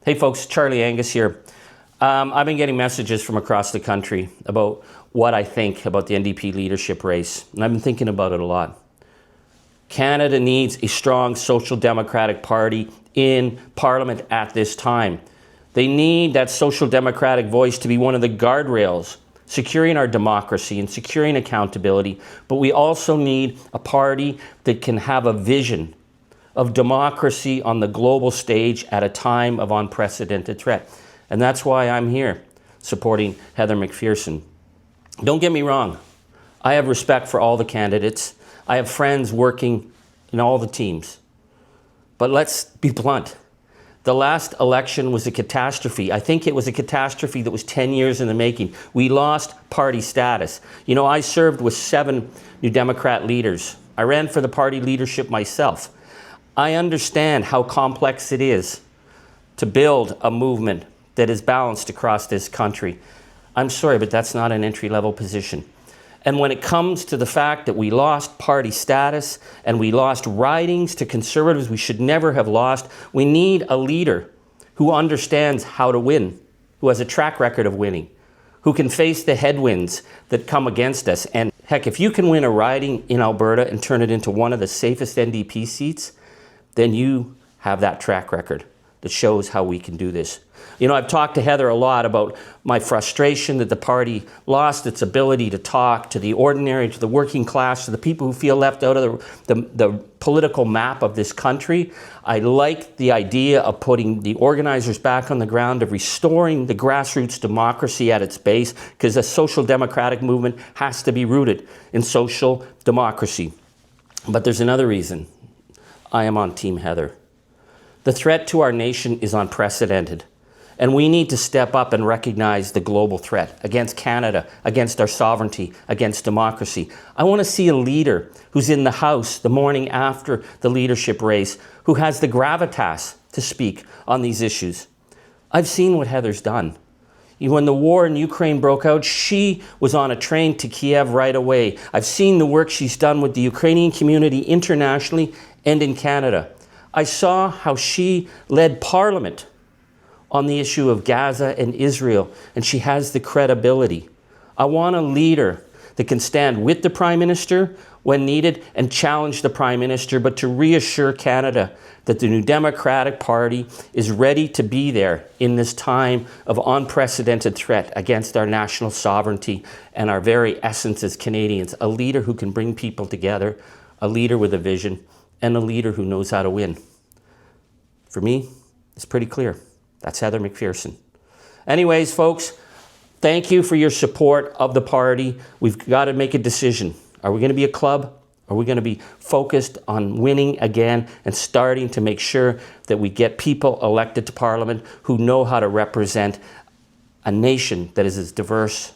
Hey folks, Charlie Angus here. I've been getting messages from across the country about what I think about the NDP leadership race, and I've been thinking about it a lot. Canada needs a strong Social Democratic Party in Parliament at this time. They need that Social Democratic voice to be one of the guardrails securing our democracy and securing accountability, but we also need a party that can have a vision of democracy on the global stage at a time of unprecedented threat. And that's why I'm here supporting Heather McPherson. Don't get me wrong, I have respect for all the candidates. I have friends working in all the teams. But let's be blunt. The last election was a catastrophe. I think it was a catastrophe that was 10 years in the making. We lost party status. You know, I served with 7 New Democrat leaders. I ran for the party leadership myself. I understand how complex it is to build a movement that is balanced across this country. I'm sorry, but that's not an entry-level position. And when it comes to the fact that we lost party status and we lost ridings to Conservatives we should never have lost, we need a leader who understands how to win, who has a track record of winning, who can face the headwinds that come against us. And heck, if you can win a riding in Alberta and turn it into one of the safest NDP seats, then you have that track record that shows how we can do this. You know, I've talked to Heather a lot about my frustration that the party lost its ability to talk to the ordinary, to the working class, to the people who feel left out of the political map of this country. I like the idea of putting the organizers back on the ground, of restoring the grassroots democracy at its base, because a social democratic movement has to be rooted in social democracy. But there's another reason I am on Team Heather. The threat to our nation is unprecedented, and we need to step up and recognize the global threat against Canada, against our sovereignty, against democracy. I want to see a leader who's in the House the morning after the leadership race, who has the gravitas to speak on these issues. I've seen what Heather's done. When the war in Ukraine broke out, she was on a train to Kiev right away. I've seen the work she's done with the Ukrainian community internationally and in Canada. I saw how she led Parliament on the issue of Gaza and Israel, and she has the credibility. I want a leader that can stand with the Prime Minister when needed and challenge the Prime Minister, but to reassure Canada that the New Democratic Party is ready to be there in this time of unprecedented threat against our national sovereignty and our very essence as Canadians. A leader who can bring people together, a leader with a vision, and a leader who knows how to win. For me, it's pretty clear. That's Heather McPherson. Anyways, folks, thank you for your support of the party. We've got to make a decision. Are we going to be a club? Are we going to be focused on winning again and starting to make sure that we get people elected to Parliament who know how to represent a nation that is as diverse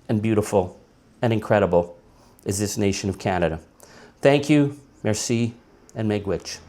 and beautiful and incredible as this nation of Canada? Thank you, merci, and megwich.